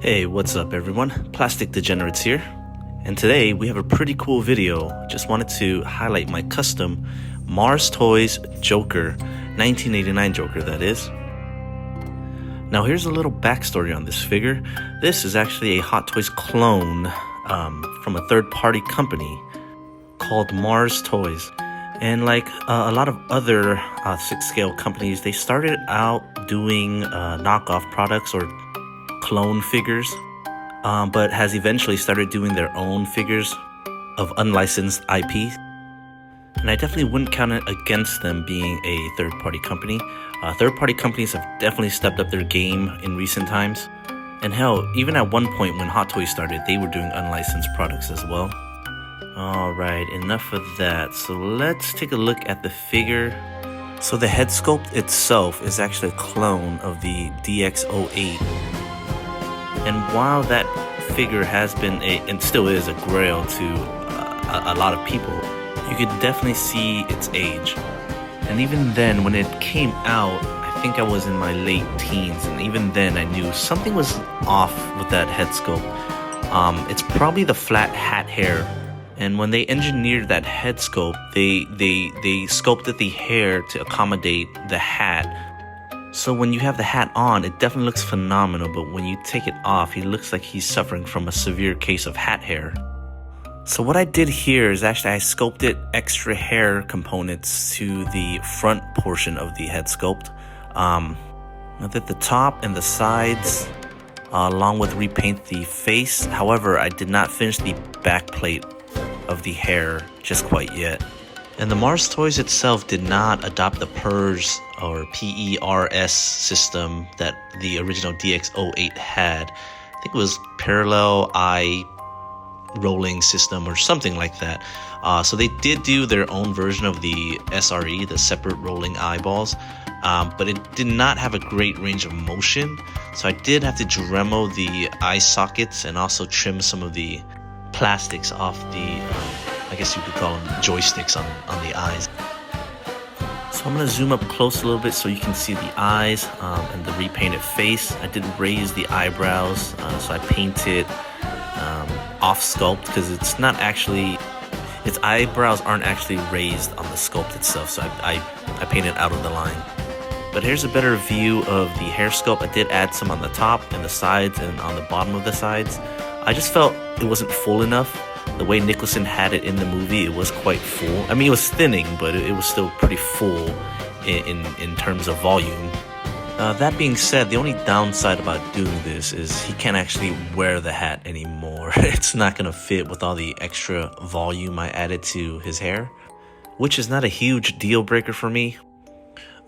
Hey, what's up everyone? Plastic Degenerates here. And today we have a pretty cool video. Just wanted to highlight my custom Mars Toys Joker, 1989 Joker that is. Now here's a little backstory on this figure. This is actually a Hot Toys clone from a third-party company called Mars Toys. And like a lot of other 6-scale companies, they started out doing knockoff products or clone figures, but has eventually started doing their own figures of unlicensed IP. And I definitely wouldn't count it against them being a third-party company. Third-party companies have definitely stepped up their game in recent times. And hell, even at one point when Hot Toys started, they were doing unlicensed products as well. Alright, enough of that. So let's take a look at the figure. So the head sculpt itself is actually a clone of the DX08. And while that figure has been and still is a grail to a lot of people, you could definitely see its age. And even then, when it came out, I think I was in my late teens, and even then I knew something was off with that head sculpt. It's probably the flat hat hair. And when they engineered that head sculpt, they sculpted the hair to accommodate the hat. So when you have the hat on, it definitely looks phenomenal, but when you take it off, he looks like he's suffering from a severe case of hat hair. So what I did here is actually I sculpted extra hair components to the front portion of the head sculpt. I did the top and the sides, along with repaint the face. However, I did not finish the back plate of the hair just quite yet. And the Mars Toys itself did not adopt the PERS or PERS system that the original DX08 had. I think it was parallel eye rolling system or something like that. So they did do their own version of the SRE, the separate rolling eyeballs, but it did not have a great range of motion. So I did have to Dremel the eye sockets and also trim some of the plastics off the I guess you could call them joysticks on the eyes. So I'm going to zoom up close a little bit so you can see the eyes and the repainted face. I did raise the eyebrows, so I painted off sculpt because it's not actually, its eyebrows aren't actually raised on the sculpt itself, so I painted out of the line. But here's a better view of the hair sculpt. I did add some on the top and the sides and on the bottom of the sides. I just felt it wasn't full enough. The way Nicholson had it in the movie, it was quite full. I mean, it was thinning, but it was still pretty full in terms of volume. That being said, the only downside about doing this is he can't actually wear the hat anymore. It's not going to fit with all the extra volume I added to his hair, which is not a huge deal breaker for me.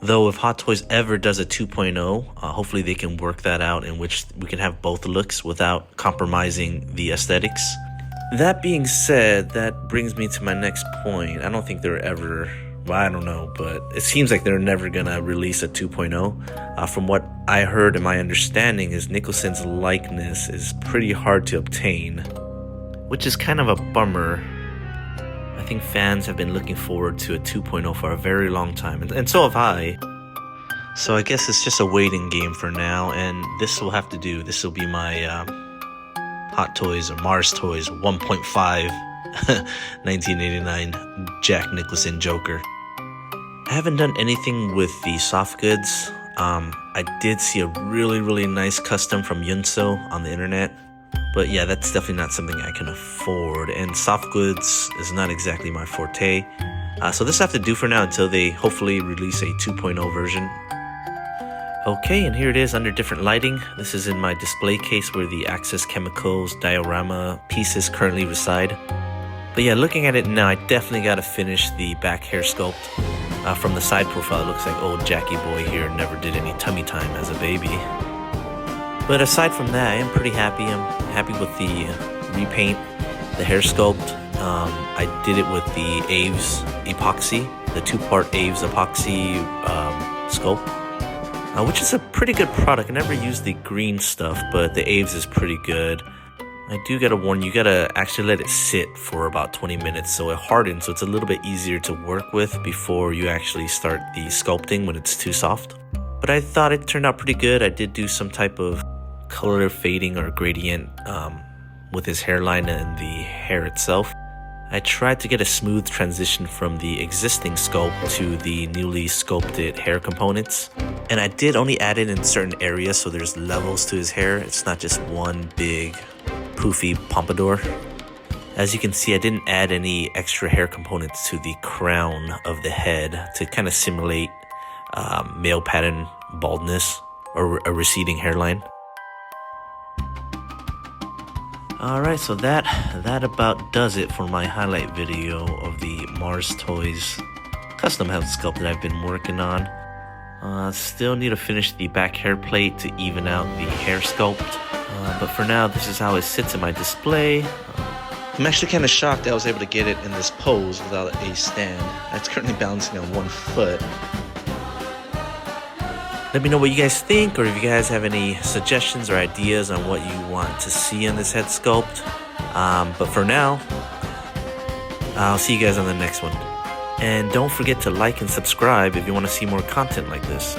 Though if Hot Toys ever does a 2.0, hopefully they can work that out in which we can have both looks without compromising the aesthetics. That being said, that brings me to my next point. I don't think they're ever, well, I don't know, but it seems like they're never gonna release a 2.0. From what I heard and my understanding is Nicholson's likeness is pretty hard to obtain, which is kind of a bummer. I think fans have been looking forward to a 2.0 for a very long time, and so have I. So I guess it's just a waiting game for now, and this will have to do. This will be my Hot Toys or Mars Toys 1.5 1989 Jack Nicholson Joker. I haven't done anything with the soft goods. I did see a really nice custom from Yunso on the internet, but yeah, that's definitely not something I can afford, and soft goods is not exactly my forte. So this will have to do for now until they hopefully release a 2.0 version. Okay, and here it is under different lighting. This is in my display case where the Axis Chemicals diorama pieces currently reside. But yeah, looking at it now, I definitely got to finish the back hair sculpt. From the side profile, it looks like old Jackie boy here never did any tummy time as a baby. But aside from that, I am pretty happy. I'm happy with the repaint, the hair sculpt. I did it with the Aves epoxy, the 2-part Aves epoxy sculpt. Which is a pretty good product. I never used the green stuff, but the Aves is pretty good. I do gotta warn you, you gotta actually let it sit for about 20 minutes so it hardens, so it's a little bit easier to work with before you actually start the sculpting when it's too soft. But I thought it turned out pretty good. I did do some type of color fading or gradient with his hairline and the hair itself. I tried to get a smooth transition from the existing sculpt to the newly sculpted hair components. And I did only add it in certain areas, so there's levels to his hair. It's not just one big poofy pompadour. As you can see, I didn't add any extra hair components to the crown of the head to kind of simulate male pattern baldness or a receding hairline. Alright, so that about does it for my highlight video of the Mars Toys custom head sculpt that I've been working on. Still need to finish the back hair plate to even out the hair sculpt. But for now, this is how it sits in my display. I'm actually kind of shocked that I was able to get it in this pose without a stand. It's currently balancing on one foot. Let me know what you guys think, or if you guys have any suggestions or ideas on what you want to see in this head sculpt. But for now, I'll see you guys on the next one. And don't forget to like and subscribe if you want to see more content like this.